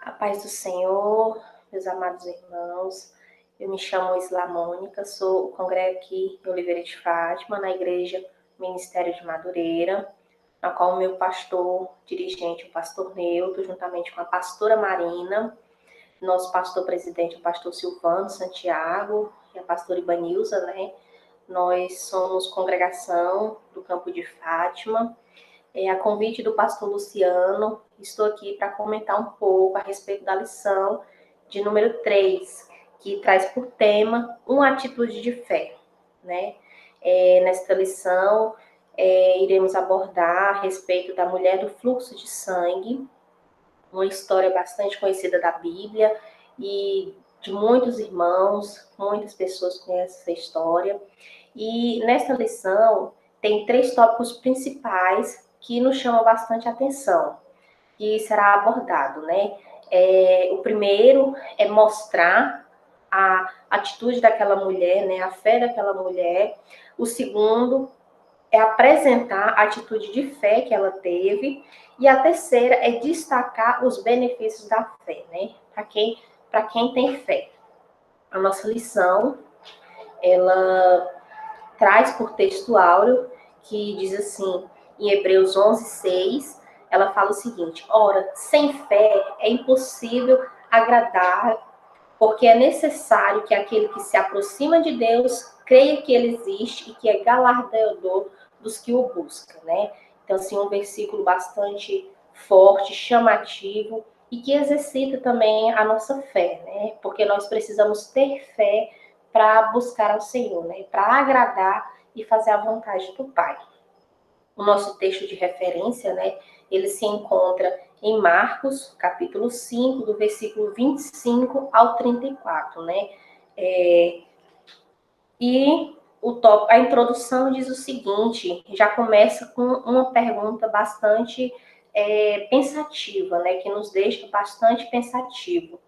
A paz do Senhor, meus amados irmãos. Eu me chamo Isla Mônica, congrego aqui em Oliveira de Fátima, na Igreja Ministério de Madureira, na qual o meu pastor dirigente, o pastor Neuto, juntamente com a pastora Marina, nosso pastor presidente, o pastor Silvano Santiago, e a pastora Ibanilza, né? Nós somos congregação do Campo de Fátima. A convite do pastor Luciano, estou aqui para comentar um pouco a respeito da lição de número 3, que traz por tema uma atitude de fé, né? Nesta lição, iremos abordar a respeito da mulher do fluxo de sangue, uma história bastante conhecida da Bíblia e de muitos irmãos, muitas pessoas conhecem essa história. E nesta lição tem 3 tópicos principais que nos chamam bastante atenção, que será abordado, né? O primeiro é mostrar a atitude daquela mulher, né? A fé daquela mulher. O segundo é apresentar a atitude de fé que ela teve. E a terceira é destacar os benefícios da fé, né? Para quem tem fé. A nossa lição, ela traz por texto áureo, que diz assim, em Hebreus 11:6, ela fala o seguinte: ora, sem fé é impossível agradar, porque é necessário que aquele que se aproxima de Deus creia que ele existe e que é galardoador dos que o buscam, né? Então, assim, um versículo bastante forte, chamativo, e que exercita também a nossa fé, né? Porque nós precisamos ter fé para buscar ao Senhor, né? Para agradar e fazer a vontade do Pai. O nosso texto de referência, né? Ele se encontra em Marcos, capítulo 5, do versículo 25 ao 34, né? A introdução diz o seguinte, já começa com uma pergunta bastante pensativa, né? Que nos deixa bastante pensativo.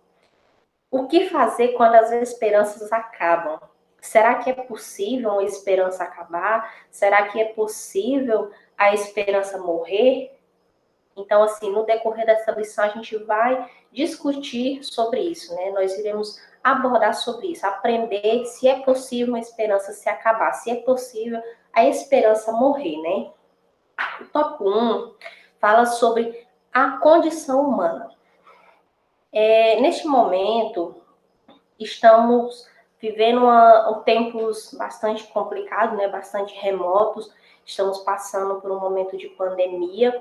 O que fazer quando as esperanças acabam? Será que é possível a esperança acabar? Será que é possível a esperança morrer? Então, assim, no decorrer dessa lição, a gente vai discutir sobre isso, né? Nós iremos abordar sobre isso, aprender se é possível a esperança se acabar, se é possível a esperança morrer, né? O tópico 1 fala sobre a condição humana. Neste momento, estamos vivendo tempos bastante complicados, né? Bastante remotos. Estamos passando por um momento de pandemia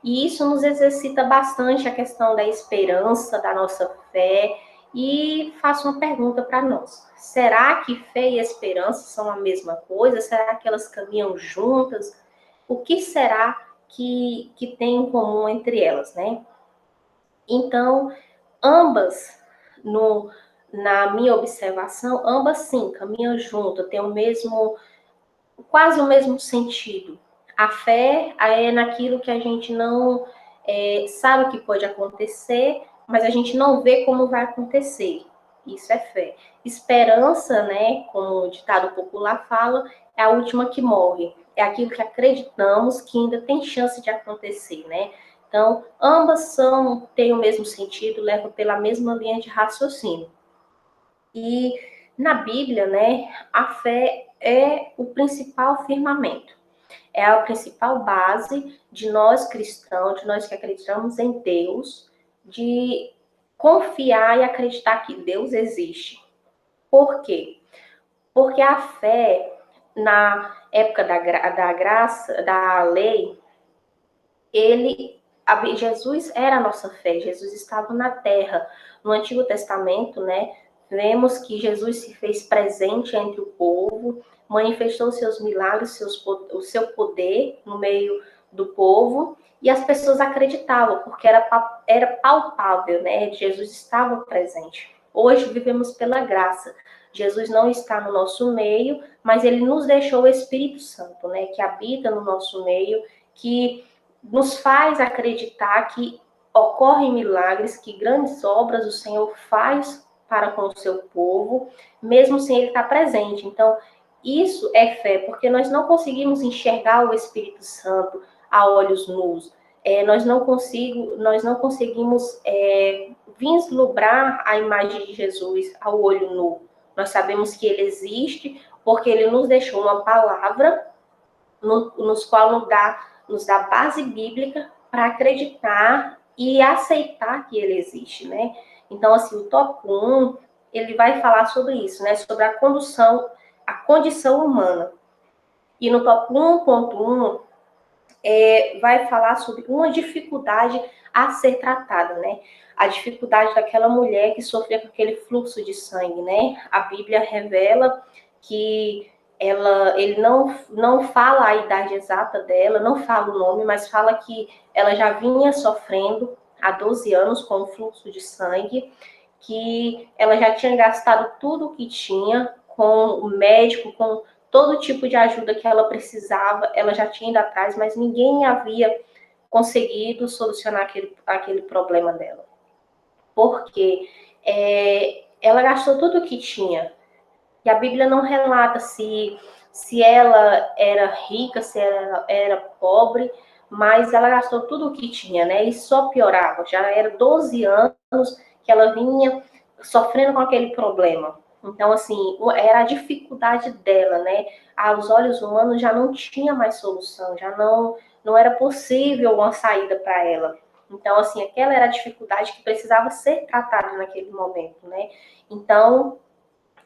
e isso nos exercita bastante a questão da esperança, da nossa fé. E faço uma pergunta para nós: será que fé e esperança são a mesma coisa? Será que elas caminham juntas? O que será que tem em comum entre elas, né? Então, ambas, na minha observação, ambas sim caminham juntas, têm quase o mesmo sentido. A fé é naquilo que a gente não sabe que pode acontecer, mas a gente não vê como vai acontecer. Isso é fé. Esperança, né, como o ditado popular fala, é a última que morre. É aquilo que acreditamos que ainda tem chance de acontecer, né? Então, ambas têm o mesmo sentido, levam pela mesma linha de raciocínio. E na Bíblia, né, a fé é o principal firmamento, é a principal base de nós cristãos, de nós que acreditamos em Deus, de confiar e acreditar que Deus existe. Por quê? Porque a fé, na época da graça, da lei, Jesus era a nossa fé, Jesus estava na terra. No Antigo Testamento, né, vemos que Jesus se fez presente entre o povo, manifestou seus milagres, o seu poder no meio do povo, e as pessoas acreditavam, porque era palpável, né? Jesus estava presente. Hoje vivemos pela graça. Jesus não está no nosso meio, mas ele nos deixou o Espírito Santo, né, que habita no nosso meio, que nos faz acreditar que ocorrem milagres, que grandes obras o Senhor faz para com o seu povo, mesmo sem ele estar presente. Então, isso é fé, porque nós não conseguimos enxergar o Espírito Santo a olhos nus. Nós não conseguimos vislumbrar a imagem de Jesus ao olho nu. Nós sabemos que ele existe porque ele nos deixou uma palavra nos qual nos dá base bíblica para acreditar e aceitar que ele existe, né? Então, assim, o tópico 1, ele vai falar sobre isso, né? Sobre a condição humana. E no tópico 1.1, vai falar sobre uma dificuldade a ser tratada, né? A dificuldade daquela mulher que sofria com aquele fluxo de sangue, né? A Bíblia revela que ele não fala a idade exata dela, não fala o nome, mas fala que ela já vinha sofrendo há 12 anos com o fluxo de sangue, que ela já tinha gastado tudo o que tinha com o médico, com todo tipo de ajuda que ela precisava, ela já tinha ido atrás, mas ninguém havia conseguido solucionar aquele problema dela. Porque ela gastou tudo o que tinha. E a Bíblia não relata se ela era rica, se ela era pobre, mas ela gastou tudo o que tinha, né? E só piorava. Já era 12 anos que ela vinha sofrendo com aquele problema. Então, assim, era a dificuldade dela, né? Aos olhos humanos já não tinha mais solução, já não era possível uma saída para ela. Então, assim, aquela era a dificuldade que precisava ser tratada naquele momento, né? Então,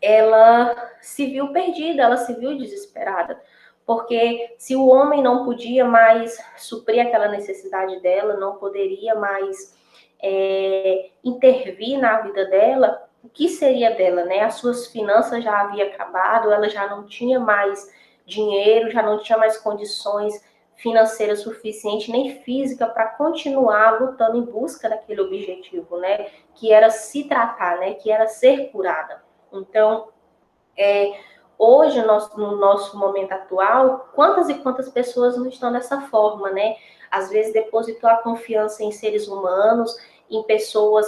ela se viu perdida, ela se viu desesperada. Porque se o homem não podia mais suprir aquela necessidade dela, não poderia mais intervir na vida dela, o que seria dela, né? As suas finanças já haviam acabado, ela já não tinha mais dinheiro, já não tinha mais condições financeiras suficientes, nem física, para continuar lutando em busca daquele objetivo, né? Que era se tratar, né? Que era ser curada. Então, hoje, no nosso momento atual, quantas e quantas pessoas não estão dessa forma, né? Às vezes depositou a confiança em seres humanos, em pessoas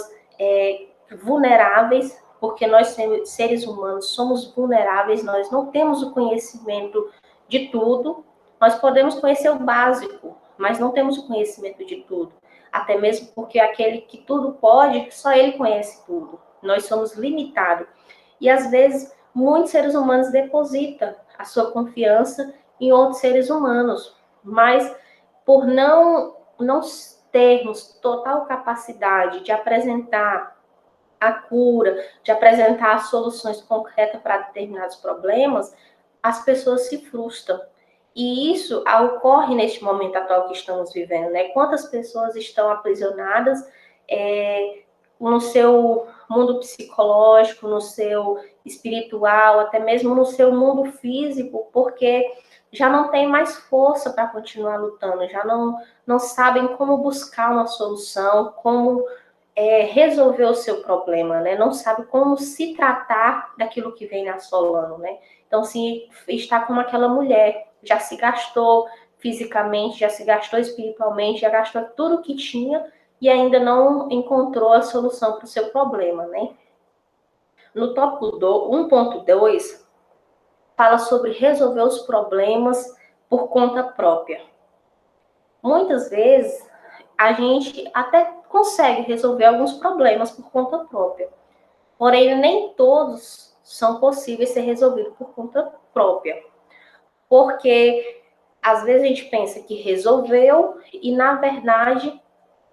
vulneráveis, porque nós, seres humanos, somos vulneráveis, nós não temos o conhecimento de tudo, nós podemos conhecer o básico, mas não temos o conhecimento de tudo. Até mesmo porque aquele que tudo pode, só ele conhece tudo. Nós somos limitados. E às vezes muitos seres humanos depositam a sua confiança em outros seres humanos, mas por não termos total capacidade de apresentar a cura, de apresentar soluções concretas para determinados problemas, as pessoas se frustram. E isso ocorre neste momento atual que estamos vivendo, né? Quantas pessoas estão aprisionadas no seu mundo psicológico, no seu espiritual, até mesmo no seu mundo físico, porque já não tem mais força para continuar lutando, já não sabem como buscar uma solução, como resolver o seu problema, né? Não sabe como se tratar daquilo que vem assolando, né? Então, se está como aquela mulher, já se gastou fisicamente, já se gastou espiritualmente, já gastou tudo que tinha e ainda não encontrou a solução para o seu problema, né? No tópico 1.2, fala sobre resolver os problemas por conta própria. Muitas vezes, a gente até consegue resolver alguns problemas por conta própria, porém, nem todos são possíveis ser resolvidos por conta própria, porque às vezes a gente pensa que resolveu e, na verdade,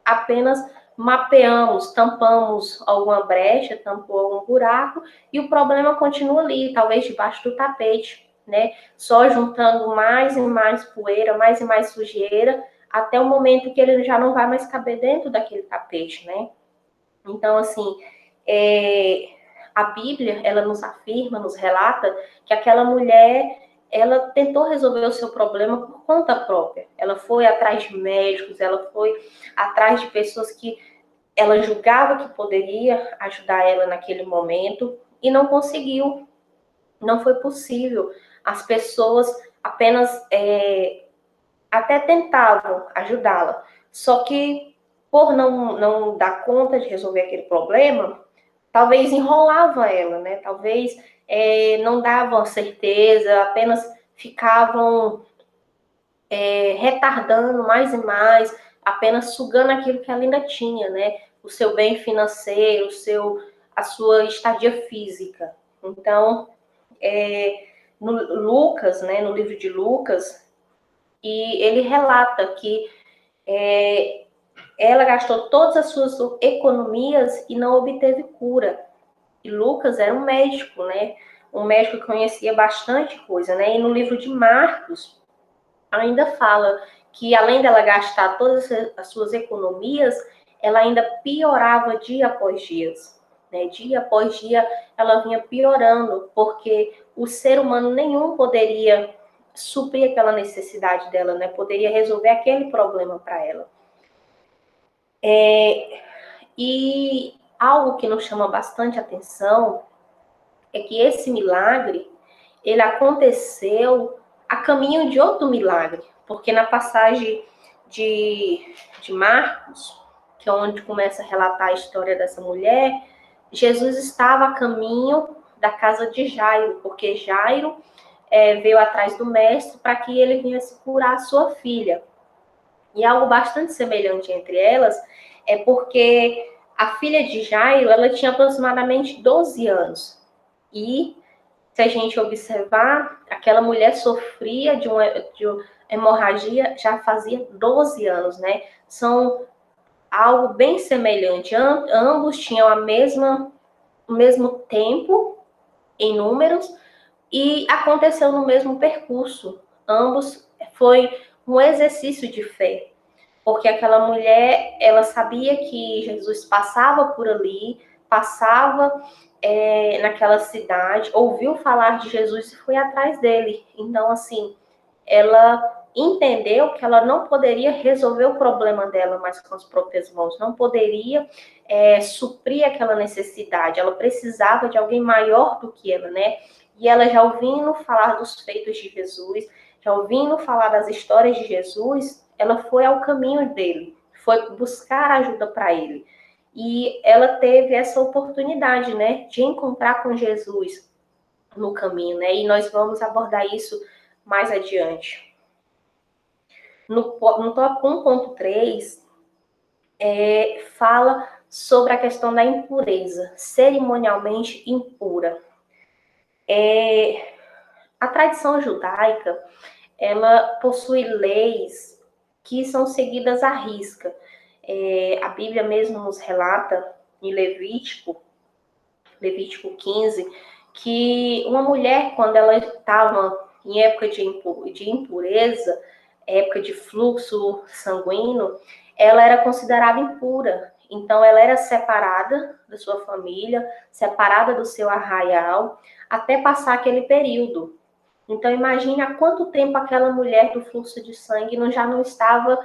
apenas mapeamos, tampamos alguma brecha, tampou algum buraco e o problema continua ali, talvez debaixo do tapete, né? Só juntando mais e mais poeira, mais e mais sujeira, até o momento que ele já não vai mais caber dentro daquele tapete, né? Então, assim, a Bíblia, ela nos afirma, nos relata que aquela mulher, ela tentou resolver o seu problema por conta própria. Ela foi atrás de médicos, ela foi atrás de pessoas que ela julgava que poderia ajudar ela naquele momento e não conseguiu, não foi possível. As pessoas apenas até tentavam ajudá-la, só que por não dar conta de resolver aquele problema, talvez enrolava ela, né? Talvez não davam certeza, apenas ficavam retardando mais e mais, apenas sugando aquilo que ela ainda tinha, né? o seu bem financeiro, a sua estadia física. Então, no Lucas, né, no livro de Lucas, e ele relata que ela gastou todas as suas economias e não obteve cura. E Lucas era um médico, né? Um médico que conhecia bastante coisa, né? E no livro de Marcos ainda fala que além dela gastar todas as suas economias, ela ainda piorava dia após dia, né? Dia após dia ela vinha piorando, porque o ser humano nenhum poderia suprir aquela necessidade dela, né? Poderia resolver aquele problema para ela. E algo que nos chama bastante atenção é que esse milagre, ele aconteceu a caminho de outro milagre, porque na passagem de Marcos, que é onde começa a relatar a história dessa mulher, Jesus estava a caminho da casa de Jairo, porque Jairo veio atrás do mestre para que ele viesse curar a sua filha. E algo bastante semelhante entre elas é porque a filha de Jairo, ela tinha aproximadamente 12 anos. E, se a gente observar, aquela mulher sofria de uma hemorragia já fazia 12 anos, né? São algo bem semelhante. Ambos tinham o mesmo tempo em números e aconteceu no mesmo percurso. Ambos foi um exercício de fé, porque aquela mulher, ela sabia que Jesus passava por ali, passava naquela cidade, ouviu falar de Jesus e foi atrás dele. Então, assim, ela entendeu que ela não poderia resolver o problema dela mais com as próprias mãos, não poderia suprir aquela necessidade, ela precisava de alguém maior do que ela, né? E ela já ouvindo falar dos feitos de Jesus, já ouvindo falar das histórias de Jesus, ela foi ao caminho dele, foi buscar ajuda para ele. E ela teve essa oportunidade, né, de encontrar com Jesus no caminho, né? E nós vamos abordar isso mais adiante. No tópico 1.3, fala sobre a questão da impureza, cerimonialmente impura. A tradição judaica, ela possui leis que são seguidas à risca. A Bíblia mesmo nos relata, em Levítico 15, que uma mulher, quando ela estava em época de impureza, época de fluxo sanguíneo, ela era considerada impura. Então, ela era separada da sua família, separada do seu arraial, até passar aquele período. Então, imagine há quanto tempo aquela mulher do fluxo de sangue já não estava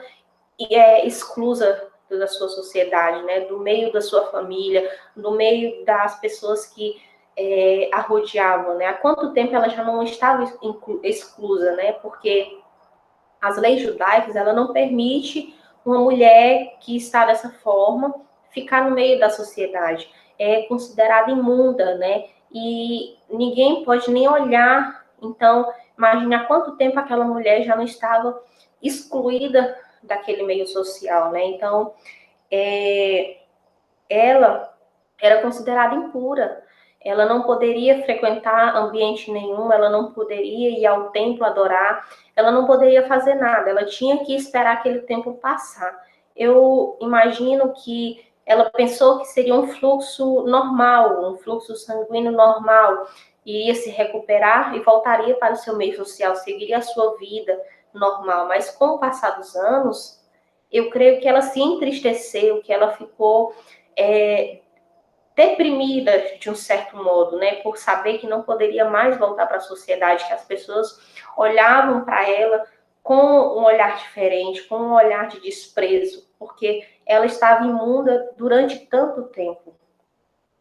exclusa da sua sociedade, né? Do meio da sua família, do meio das pessoas que a rodeavam, né? Há quanto tempo ela já não estava exclusa, né? Porque as leis judaicas, ela não permite uma mulher que está dessa forma ficar no meio da sociedade. É considerada imunda, né? E ninguém pode nem olhar. Então, imagine há quanto tempo aquela mulher já não estava excluída daquele meio social, né? Então, ela era considerada impura. Ela não poderia frequentar ambiente nenhum, ela não poderia ir ao templo adorar, ela não poderia fazer nada, ela tinha que esperar aquele tempo passar. Eu imagino que ela pensou que seria um fluxo normal, um fluxo sanguíneo normal, e ia se recuperar e voltaria para o seu meio social, seguiria a sua vida normal. Mas com o passar dos anos, eu creio que ela se entristeceu, que ela ficou deprimida de um certo modo, né, por saber que não poderia mais voltar para a sociedade, que as pessoas olhavam para ela com um olhar diferente, com um olhar de desprezo, porque ela estava imunda durante tanto tempo.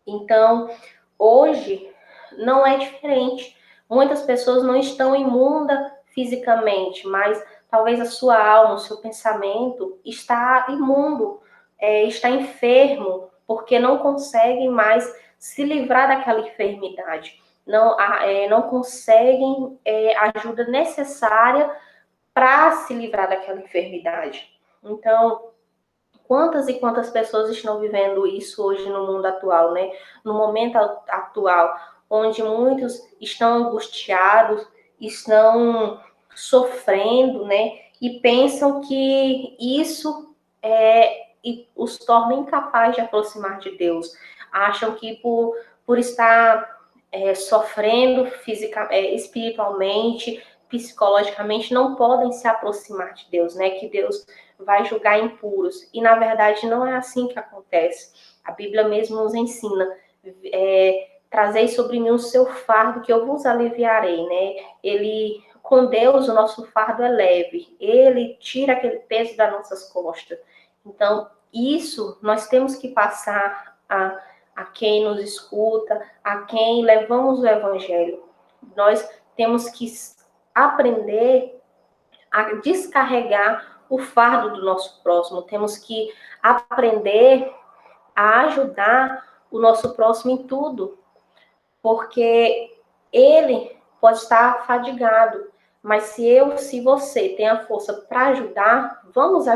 Então, hoje não é diferente. Muitas pessoas não estão imundas fisicamente, mas talvez a sua alma, o seu pensamento está imundo, está enfermo, porque não conseguem mais se livrar daquela enfermidade. Não conseguem a ajuda necessária para se livrar daquela enfermidade. Então, Quantas e quantas pessoas estão vivendo isso hoje no mundo atual, né? No momento atual, onde muitos estão angustiados, estão sofrendo, né? E pensam que isso os torna incapazes de aproximar de Deus. Acham que por estar sofrendo espiritualmente, psicologicamente, não podem se aproximar de Deus, né? Que Deus vai julgar impuros. E, na verdade, não é assim que acontece. A Bíblia mesmo nos ensina, trazei sobre mim o seu fardo, que eu vos aliviarei, né? Com Deus, o nosso fardo é leve. Ele tira aquele peso das nossas costas. Então, isso nós temos que passar a quem nos escuta, a quem levamos o evangelho. Nós temos que aprender a descarregar o fardo do nosso próximo. Temos que aprender a ajudar o nosso próximo em tudo, porque ele pode estar fadigado, mas se você tem a força para ajudar, vamos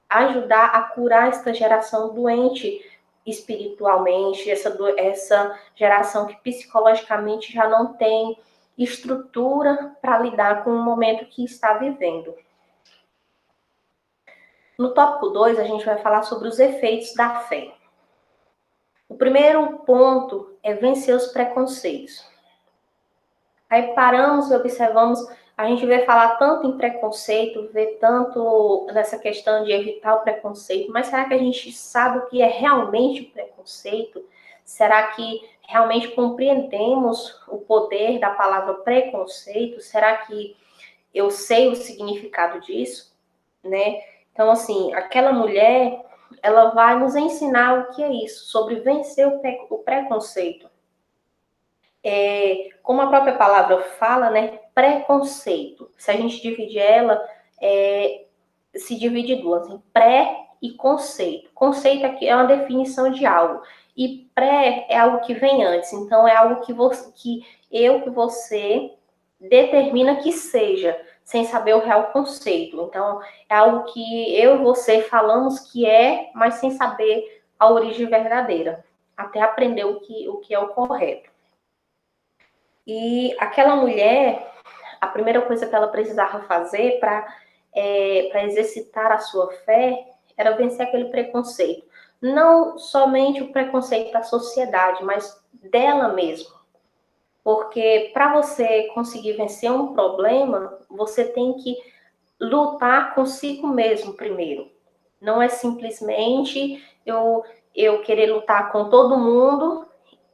ajudar a curar esta geração doente espiritualmente, essa geração que psicologicamente já não tem estrutura para lidar com o momento que está vivendo. No tópico 2, a gente vai falar sobre os efeitos da fé. O primeiro ponto é vencer os preconceitos. Aí paramos e observamos, a gente vê falar tanto em preconceito, vê tanto nessa questão de evitar o preconceito, mas será que a gente sabe o que é realmente o preconceito? Será que realmente compreendemos o poder da palavra preconceito? Será que eu sei o significado disso, né? Então, assim, aquela mulher, ela vai nos ensinar o que é isso, sobre vencer o preconceito. Como a própria palavra fala, né? Preconceito. Se a gente dividir ela, se divide em duas, em pré e conceito. Conceito aqui é uma definição de algo. E pré é algo que vem antes. Então, é algo que você determina que seja, sem saber o real conceito. Então, é algo que eu e você falamos que é, mas sem saber a origem verdadeira, até aprender o que é o correto. E aquela mulher, a primeira coisa que ela precisava fazer para exercitar a sua fé era vencer aquele preconceito. Não somente o preconceito da sociedade, mas dela mesma. Porque para você conseguir vencer um problema, você tem que lutar consigo mesmo primeiro. Não é simplesmente eu querer lutar com todo mundo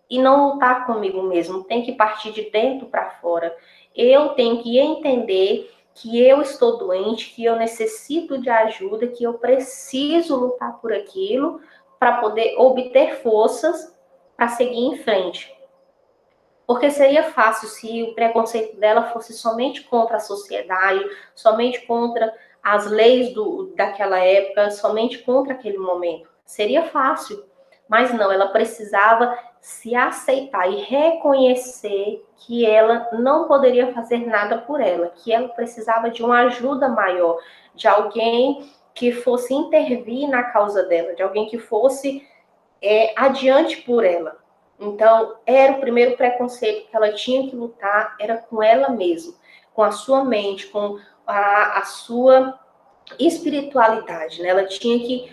e não lutar comigo mesmo. Tem que partir de dentro para fora. Eu tenho que entender que eu estou doente, que eu necessito de ajuda, que eu preciso lutar por aquilo para poder obter forças para seguir em frente. Porque seria fácil se o preconceito dela fosse somente contra a sociedade, somente contra as leis daquela época, somente contra aquele momento. Seria fácil. Mas não, ela precisava se aceitar e reconhecer que ela não poderia fazer nada por ela, que ela precisava de uma ajuda maior, de alguém que fosse intervir na causa dela, de alguém que fosse adiante por ela. Então, era o primeiro preconceito que ela tinha que lutar, era com ela mesma, com a sua mente, com a sua espiritualidade, né? Ela tinha que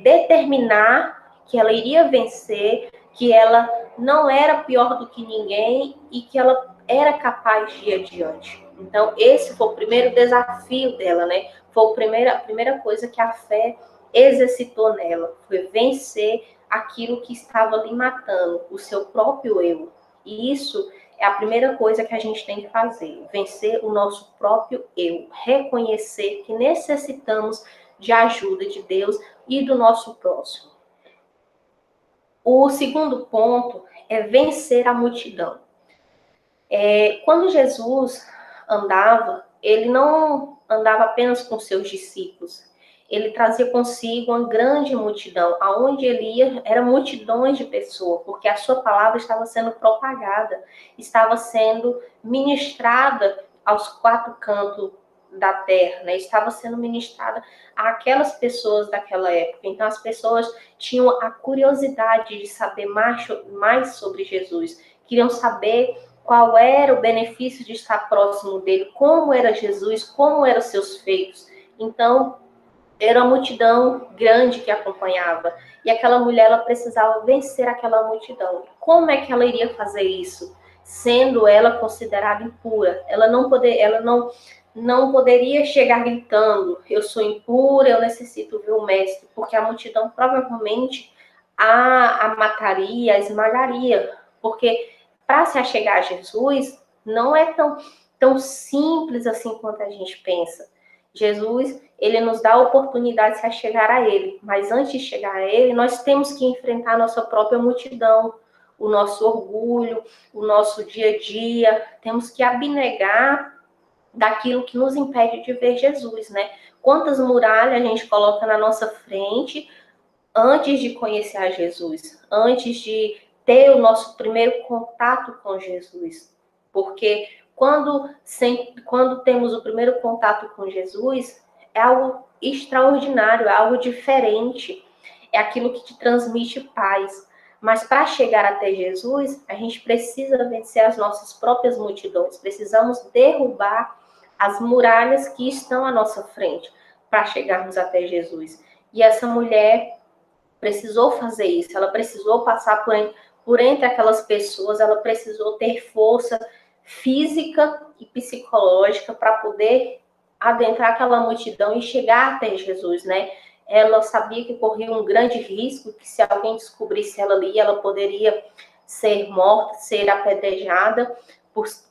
determinar que ela iria vencer, que ela não era pior do que ninguém e que ela era capaz de ir adiante. Então, esse foi o primeiro desafio dela, né? Foi a primeira coisa que a fé exercitou nela, foi vencer aquilo que estava lhe matando, o seu próprio eu. E isso é a primeira coisa que a gente tem que fazer, vencer o nosso próprio eu, reconhecer que necessitamos de ajuda de Deus e do nosso próximo. O segundo ponto é vencer a multidão. Quando Jesus andava, ele não andava apenas com seus discípulos, ele trazia consigo uma grande multidão. Aonde ele ia, eram multidões de pessoas, porque a sua palavra estava sendo propagada, estava sendo ministrada aos quatro cantos da terra, né? Estava sendo ministrada àquelas pessoas daquela época. Então, as pessoas tinham a curiosidade de saber mais sobre Jesus, queriam saber qual era o benefício de estar próximo dele, como era Jesus, como eram seus feitos. Então, era uma multidão grande que acompanhava. E aquela mulher, ela precisava vencer aquela multidão. Como é que ela iria fazer isso? Sendo ela considerada impura. Ela não poderia chegar gritando, eu sou impura, eu necessito ver o mestre, porque a multidão provavelmente a mataria, a esmagaria. Porque para se achegar a Jesus, não é tão simples assim quanto a gente pensa. Jesus, ele nos dá a oportunidade de se chegar a ele, mas antes de chegar a ele, nós temos que enfrentar a nossa própria multidão, o nosso orgulho, o nosso dia a dia, temos que abnegar daquilo que nos impede de ver Jesus, né? Quantas muralhas a gente coloca na nossa frente antes de conhecer a Jesus, antes de ter o nosso primeiro contato com Jesus. Porque quando temos o primeiro contato com Jesus, é algo extraordinário, é algo diferente, é aquilo que te transmite paz. Mas para chegar até Jesus, a gente precisa vencer as nossas próprias multidões, precisamos derrubar as muralhas que estão à nossa frente para chegarmos até Jesus. E essa mulher precisou fazer isso, ela precisou passar por entre aquelas pessoas, ela precisou ter força física e psicológica para poder adentrar aquela multidão e chegar até Jesus, né? Ela sabia que corria um grande risco, que se alguém descobrisse ela ali, ela poderia ser morta, ser apedrejada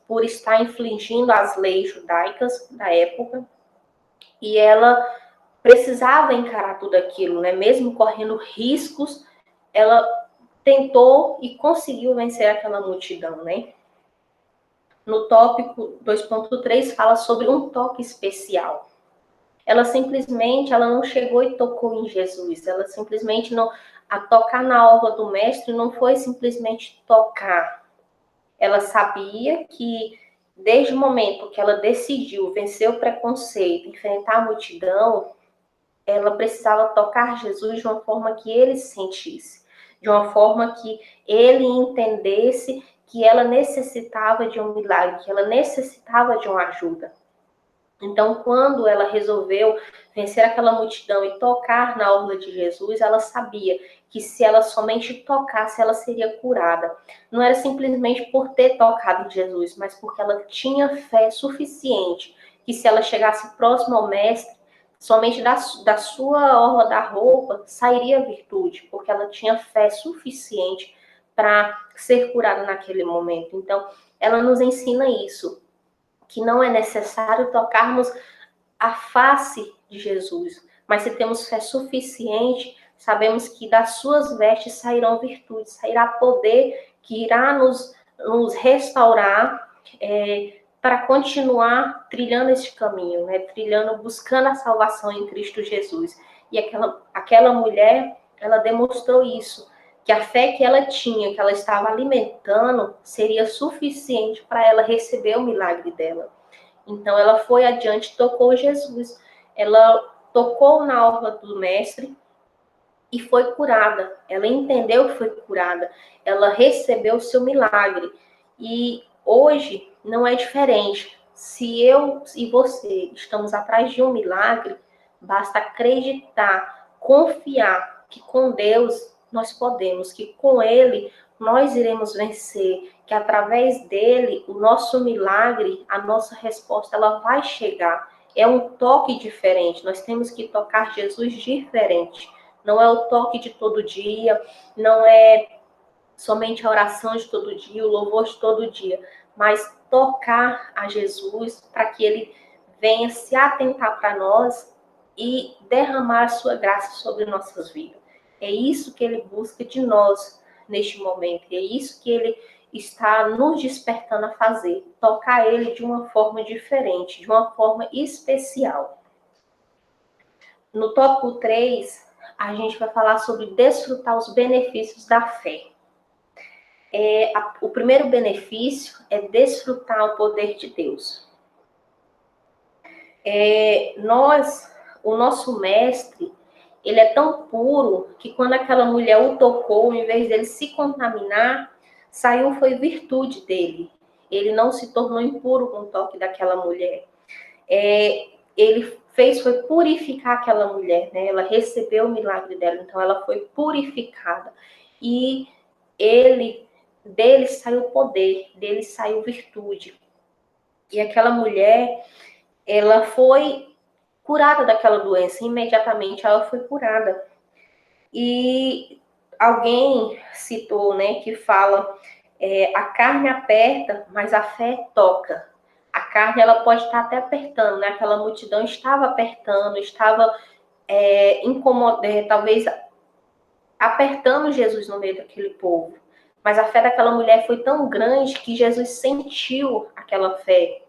por estar infringindo as leis judaicas da época. E ela precisava encarar tudo aquilo, né? Mesmo correndo riscos, ela tentou e conseguiu vencer aquela multidão, né? No tópico 2.3 fala sobre um toque especial. Ela não chegou e tocou em Jesus, ela simplesmente não, a tocar na orla do mestre não foi simplesmente tocar. Ela sabia que desde o momento que ela decidiu vencer o preconceito, enfrentar a multidão, ela precisava tocar Jesus de uma forma que ele se sentisse, de uma forma que ele entendesse que ela necessitava de um milagre, que ela necessitava de uma ajuda. Então, quando ela resolveu vencer aquela multidão e tocar na orla de Jesus, ela sabia que se ela somente tocasse, ela seria curada. Não era simplesmente por ter tocado em Jesus, mas porque ela tinha fé suficiente que se ela chegasse próximo ao mestre, somente da sua orla da roupa sairia virtude, porque ela tinha fé suficiente para ser curada naquele momento. Então, ela nos ensina isso, que não é necessário tocarmos a face de Jesus, mas se temos fé suficiente, sabemos que das suas vestes sairão virtudes, sairá poder que irá nos restaurar, para continuar trilhando esse caminho, né? Trilhando, buscando a salvação em Cristo Jesus. E aquela mulher, ela demonstrou isso, que a fé que ela tinha, que ela estava alimentando, seria suficiente para ela receber o milagre dela. Então ela foi adiante, tocou Jesus, ela tocou na orla do mestre e foi curada. Ela entendeu que foi curada, ela recebeu o seu milagre. E hoje não é diferente. Se eu e você estamos atrás de um milagre, basta acreditar, confiar que com Deus nós podemos, que com Ele nós iremos vencer, que através dele o nosso milagre, a nossa resposta, ela vai chegar. É um toque diferente, nós temos que tocar Jesus diferente. Não é o toque de todo dia, não é somente a oração de todo dia, o louvor de todo dia, mas tocar a Jesus para que ele venha se atentar para nós e derramar a sua graça sobre nossas vidas. É isso que ele busca de nós neste momento, é isso que ele está nos despertando a fazer, tocar ele de uma forma diferente, de uma forma especial. No tópico 3, a gente vai falar sobre desfrutar os benefícios da fé. O primeiro benefício é desfrutar o poder de Deus. O nosso mestre, ele é tão puro que quando aquela mulher o tocou, em vez dele se contaminar, foi virtude dele. Ele não se tornou impuro com o toque daquela mulher. Ele foi purificar aquela mulher, né? Ela recebeu o milagre dela, então ela foi purificada. E dele saiu poder, dele saiu virtude. E aquela mulher, ela foi curada daquela doença, imediatamente ela foi curada. E alguém citou, né, que fala, a carne aperta, mas a fé toca. A carne, ela pode estar até apertando, né? Aquela multidão estava apertando, estava incomodando, talvez apertando Jesus no meio daquele povo. Mas a fé daquela mulher foi tão grande que Jesus sentiu aquela fé,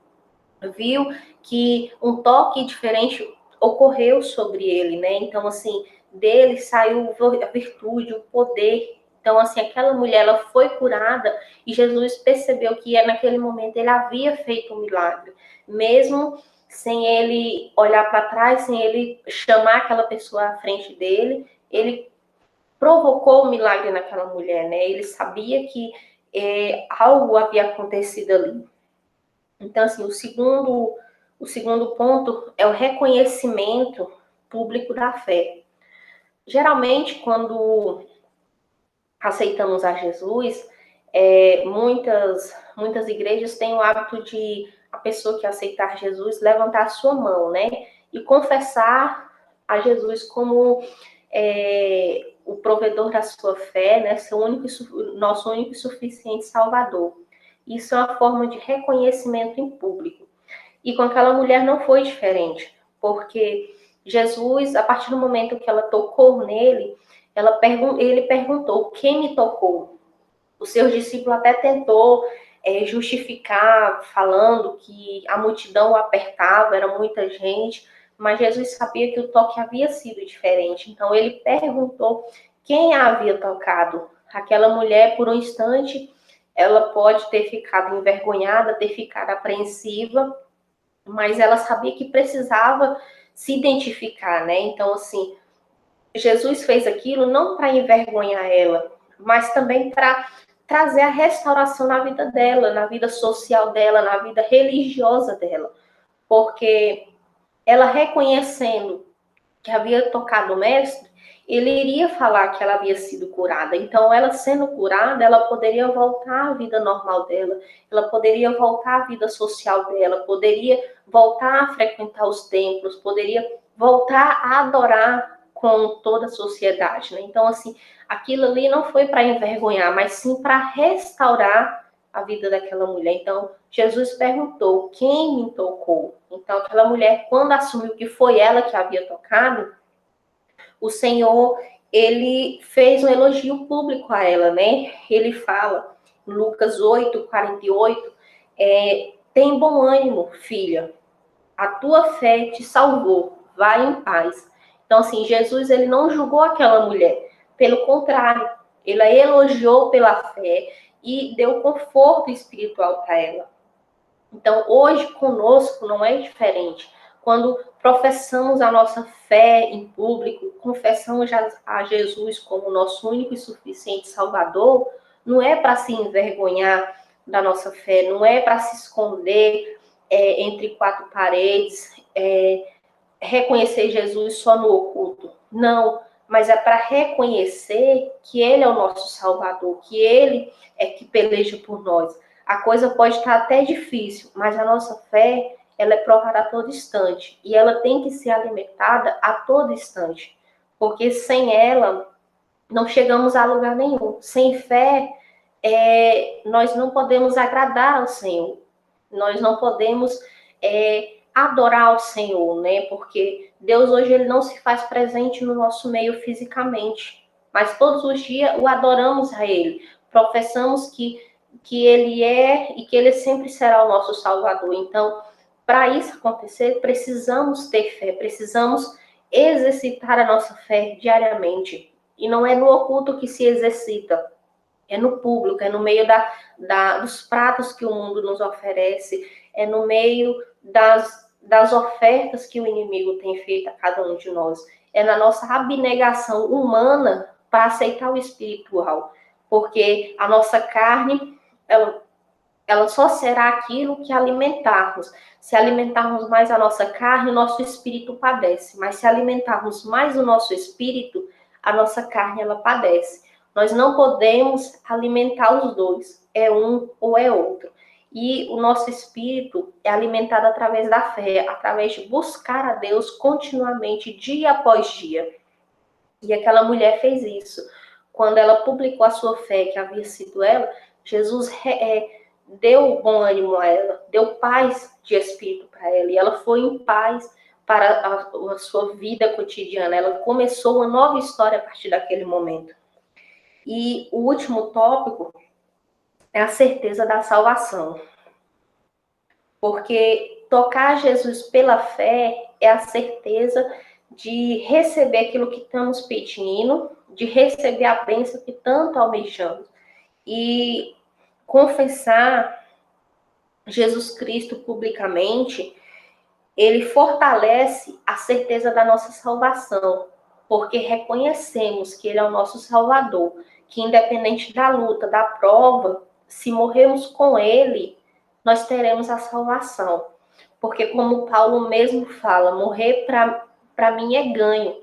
viu que um toque diferente ocorreu sobre ele, né? Então, assim, dele saiu a virtude, o poder. Então, assim, aquela mulher, ela foi curada e Jesus percebeu que naquele momento ele havia feito um milagre, mesmo sem ele olhar para trás, sem ele chamar aquela pessoa à frente dele, ele provocou o milagre naquela mulher, né? Ele sabia que algo havia acontecido ali. Então, assim, o segundo ponto é o reconhecimento público da fé. Geralmente, quando aceitamos a Jesus, muitas igrejas têm o hábito de a pessoa que aceitar Jesus levantar a sua mão, né? E confessar a Jesus como o provedor da sua fé, né? Nosso único e suficiente Salvador. Isso é uma forma de reconhecimento em público. E com aquela mulher não foi diferente, porque Jesus, a partir do momento que ela tocou nele, ele perguntou: quem me tocou? O seu discípulo até tentou justificar, falando que a multidão o apertava, era muita gente, mas Jesus sabia que o toque havia sido diferente. Então ele perguntou quem a havia tocado. Aquela mulher, por um instante, ela pode ter ficado envergonhada, ter ficado apreensiva, mas ela sabia que precisava se identificar, né? Então, assim, Jesus fez aquilo não para envergonhar ela, mas também para trazer a restauração na vida dela, na vida social dela, na vida religiosa dela. Porque ela reconhecendo que havia tocado o mestre, ele iria falar que ela havia sido curada. Então, ela sendo curada, ela poderia voltar à vida normal dela, ela poderia voltar à vida social dela, poderia voltar a frequentar os templos, poderia voltar a adorar com toda a sociedade, né? Então, assim, aquilo ali não foi para envergonhar, mas sim para restaurar a vida daquela mulher. Então, Jesus perguntou: quem me tocou? Então, aquela mulher, quando assumiu que foi ela que havia tocado, o Senhor, ele fez um elogio público a ela, né? Ele fala, em Lucas 8:48, tem bom ânimo, filha, a tua fé te salvou, vai em paz. Então, assim, Jesus, ele não julgou aquela mulher, pelo contrário, ele a elogiou pela fé e deu conforto espiritual para ela. Então, hoje conosco não é diferente. Quando professamos a nossa fé em público, confessamos a Jesus como nosso único e suficiente Salvador, não é para se envergonhar da nossa fé, não é para se esconder entre quatro paredes, reconhecer Jesus só no oculto. Não, mas é para reconhecer que Ele é o nosso Salvador, que Ele é que peleja por nós. A coisa pode estar até difícil, mas a nossa fé, ela é provada a todo instante. E ela tem que ser alimentada a todo instante. Porque sem ela, não chegamos a lugar nenhum. Sem fé, nós não podemos agradar ao Senhor. Nós não podemos adorar ao Senhor, né? Porque Deus hoje ele não se faz presente no nosso meio fisicamente, mas todos os dias o adoramos a Ele, professamos que Ele é e que Ele sempre será o nosso Salvador. Então, para isso acontecer, precisamos ter fé, precisamos exercitar a nossa fé diariamente. E não é no oculto que se exercita, é no público, é no meio dos pratos que o mundo nos oferece, é no meio das ofertas que o inimigo tem feito a cada um de nós. É na nossa abnegação humana para aceitar o espiritual. Porque a nossa carne, ela só será aquilo que alimentarmos. Se alimentarmos mais a nossa carne, o nosso espírito padece. Mas se alimentarmos mais o nosso espírito, a nossa carne, ela padece. Nós não podemos alimentar os dois. É um ou é outro. E o nosso espírito é alimentado através da fé, através de buscar a Deus continuamente, dia após dia. E aquela mulher fez isso. Quando ela publicou a sua fé, que havia sido ela, Jesus deu bom ânimo a ela, deu paz de espírito para ela, e ela foi em paz para a sua vida cotidiana. Ela começou uma nova história a partir daquele momento. E o último tópico é a certeza da salvação. Porque tocar Jesus pela fé é a certeza de receber aquilo que estamos pedindo, de receber a bênção que tanto almejamos. E confessar Jesus Cristo publicamente, ele fortalece a certeza da nossa salvação, porque reconhecemos que ele é o nosso Salvador, que independente da luta, da prova, se morrermos com ele, nós teremos a salvação. Porque como Paulo mesmo fala, morrer para mim é ganho.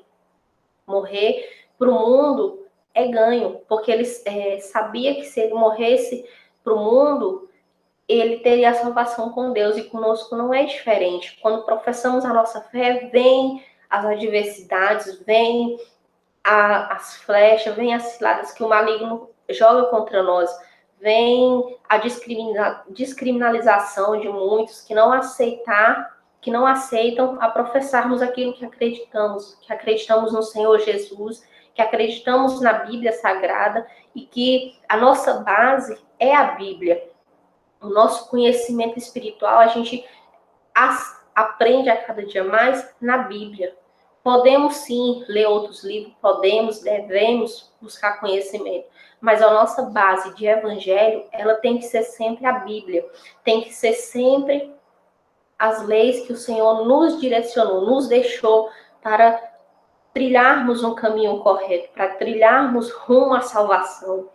Morrer para o mundo é ganho, porque ele sabia que se ele morresse para o mundo, ele teria a salvação com Deus, e conosco não é diferente. Quando professamos a nossa fé, vem as adversidades, vem as flechas, vem as ciladas que o maligno joga contra nós, vem a descriminalização de muitos que não aceitam a professarmos aquilo que acreditamos no Senhor Jesus, que acreditamos na Bíblia Sagrada, e que a nossa base é a Bíblia. O nosso conhecimento espiritual, a gente aprende a cada dia mais na Bíblia. Podemos sim ler outros livros, devemos buscar conhecimento, mas a nossa base de evangelho, ela tem que ser sempre a Bíblia, tem que ser sempre as leis que o Senhor nos direcionou, nos deixou para trilharmos um caminho correto, para trilharmos rumo à salvação.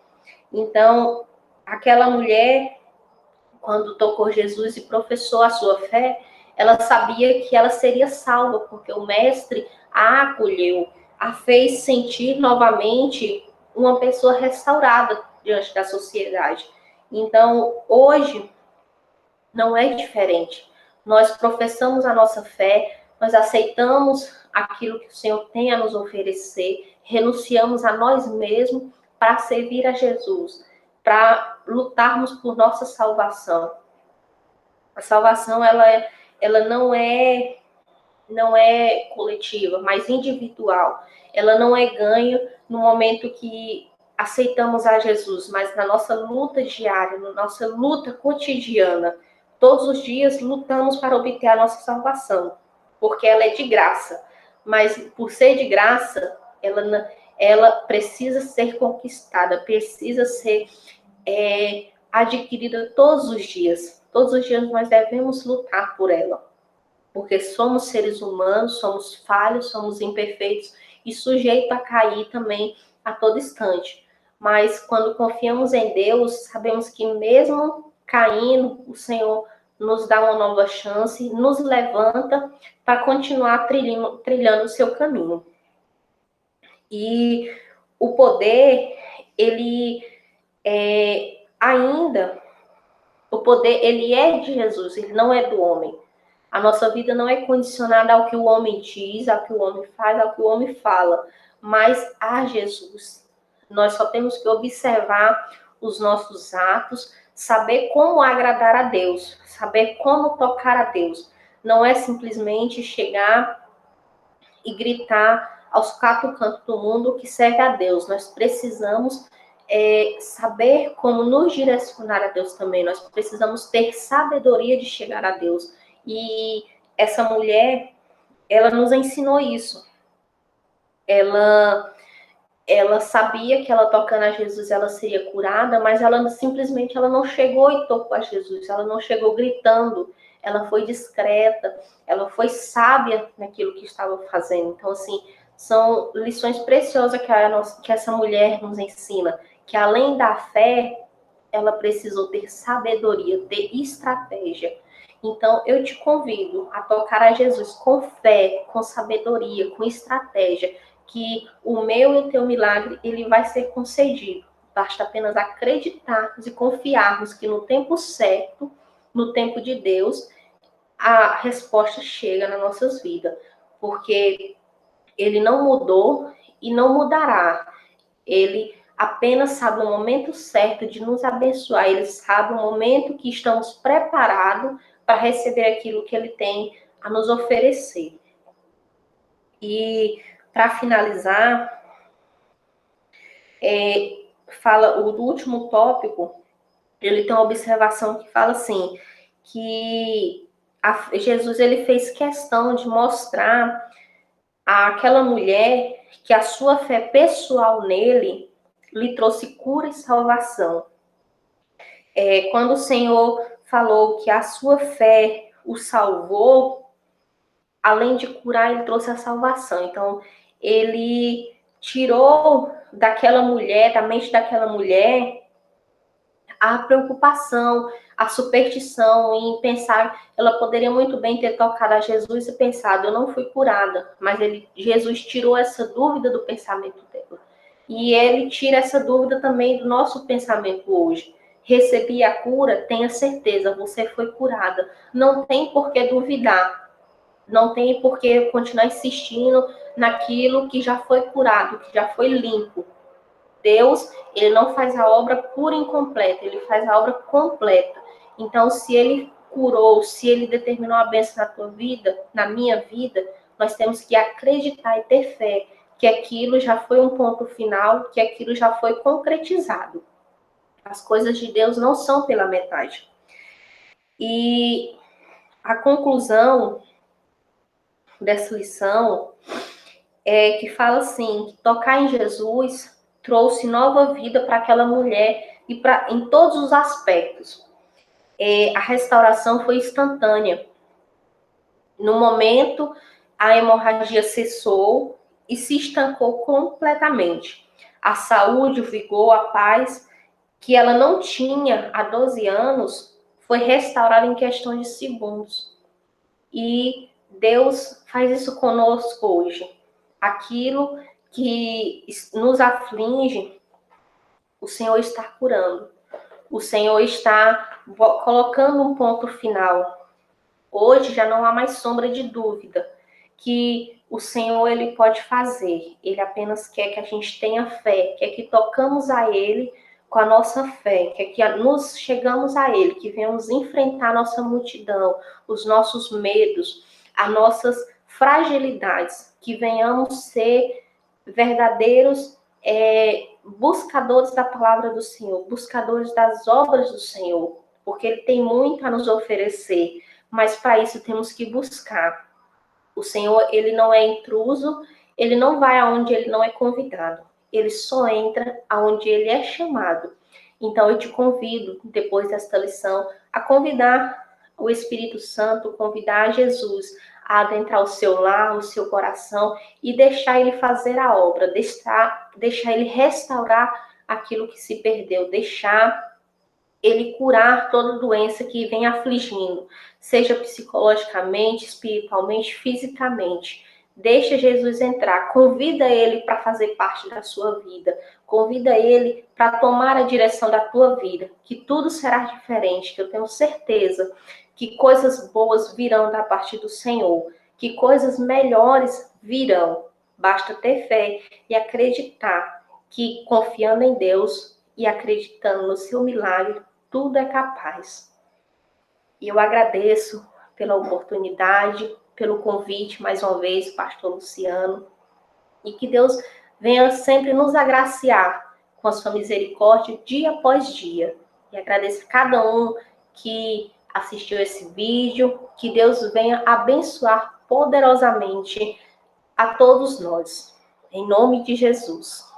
Então, aquela mulher, quando tocou Jesus e professou a sua fé, ela sabia que ela seria salva, porque o mestre a acolheu, a fez sentir novamente uma pessoa restaurada diante da sociedade. Então, hoje, não é diferente. Nós professamos a nossa fé, nós aceitamos aquilo que o Senhor tem a nos oferecer, renunciamos a nós mesmos para servir a Jesus, para lutarmos por nossa salvação. A salvação, ela não é coletiva, mas individual. Ela não é ganho no momento que aceitamos a Jesus, mas na nossa luta diária, na nossa luta cotidiana. Todos os dias lutamos para obter a nossa salvação, porque ela é de graça. Mas por ser de graça, ela precisa ser conquistada, precisa ser adquirida todos os dias. Todos os dias nós devemos lutar por ela, porque somos seres humanos, somos falhos, somos imperfeitos e sujeitos a cair também a todo instante. Mas quando confiamos em Deus, sabemos que mesmo caindo, o Senhor nos dá uma nova chance, nos levanta para continuar trilhando o seu caminho. E o poder, ele o poder, ele é de Jesus, ele não é do homem. A nossa vida não é condicionada ao que o homem diz, ao que o homem faz, ao que o homem fala, mas a Jesus. Nós só temos que observar os nossos atos, saber como agradar a Deus, saber como tocar a Deus. Não é simplesmente chegar e gritar aos quatro cantos do mundo que serve a Deus. Nós precisamos saber como nos direcionar a Deus também. Nós precisamos ter sabedoria de chegar a Deus. E essa mulher, ela nos ensinou isso. Ela sabia que ela tocando a Jesus ela seria curada, mas ela simplesmente ela não chegou e tocou a Jesus, ela não chegou gritando, ela foi discreta, ela foi sábia naquilo que estava fazendo. Então, assim, são lições preciosas que essa mulher nos ensina, que além da fé, ela precisou ter sabedoria, ter estratégia. Então, eu te convido a tocar a Jesus com fé, com sabedoria, com estratégia, que o meu e o teu milagre, ele vai ser concedido. Basta apenas acreditarmos e confiarmos que no tempo certo, no tempo de Deus, a resposta chega nas nossas vidas. Porque ele não mudou e não mudará. Ele apenas sabe o momento certo de nos abençoar. Ele sabe o momento que estamos preparados para receber aquilo que ele tem a nos oferecer. E para finalizar, fala o último tópico, ele tem uma observação que fala assim, que Jesus ele fez questão de mostrar àquela mulher que a sua fé pessoal nele lhe trouxe cura e salvação. Quando o Senhor falou que a sua fé o salvou, além de curar, ele trouxe a salvação. Então, ele tirou daquela mulher, da mente daquela mulher, a preocupação, a superstição em pensar, ela poderia muito bem ter tocado a Jesus e pensado, eu não fui curada, mas Jesus tirou essa dúvida do pensamento dela. E ele tira essa dúvida também do nosso pensamento hoje. Recebi a cura, tenha certeza, você foi curada. Não tem por que duvidar. Não tem por que continuar insistindo naquilo que já foi curado, que já foi limpo. Deus, ele não faz a obra por incompleta, ele faz a obra completa. Então, se ele curou, se ele determinou a bênção na tua vida, na minha vida, nós temos que acreditar e ter fé que aquilo já foi um ponto final, que aquilo já foi concretizado. As coisas de Deus não são pela metade. E a conclusão dessa lição é que fala assim, que tocar em Jesus trouxe nova vida para aquela mulher e em todos os aspectos. A restauração foi instantânea. No momento, a hemorragia cessou e se estancou completamente. A saúde, o vigor, a paz que ela não tinha há 12 anos foi restaurada em questão de segundos. E Deus faz isso conosco hoje. Aquilo que nos aflige, o Senhor está curando. O Senhor está colocando um ponto final. Hoje já não há mais sombra de dúvida que o Senhor ele pode fazer. Ele apenas quer que a gente tenha fé, quer que tocamos a Ele com a nossa fé, quer que nos chegamos a Ele, que venhamos enfrentar a nossa multidão, os nossos medos, as nossas fragilidades, que venhamos ser verdadeiros buscadores da palavra do Senhor, buscadores das obras do Senhor, porque Ele tem muito a nos oferecer, mas para isso temos que buscar. O Senhor, ele não é intruso, ele não vai aonde ele não é convidado. Ele só entra aonde ele é chamado. Então eu te convido, depois desta lição, a convidar o Espírito Santo, convidar Jesus a adentrar o seu lar, o seu coração e deixar ele fazer a obra, deixar ele restaurar aquilo que se perdeu, deixar ele curar toda doença que vem afligindo, seja psicologicamente, espiritualmente, fisicamente. Deixa Jesus entrar, convida ele para fazer parte da sua vida, convida ele para tomar a direção da tua vida, que tudo será diferente, que eu tenho certeza que coisas boas virão da parte do Senhor, que coisas melhores virão. Basta ter fé e acreditar que, confiando em Deus e acreditando no seu milagre, tudo é capaz. E eu agradeço pela oportunidade, pelo convite, mais uma vez, pastor Luciano, e que Deus venha sempre nos agraciar com a sua misericórdia dia após dia. E agradeço a cada um que assistiu esse vídeo, que Deus venha abençoar poderosamente a todos nós. Em nome de Jesus.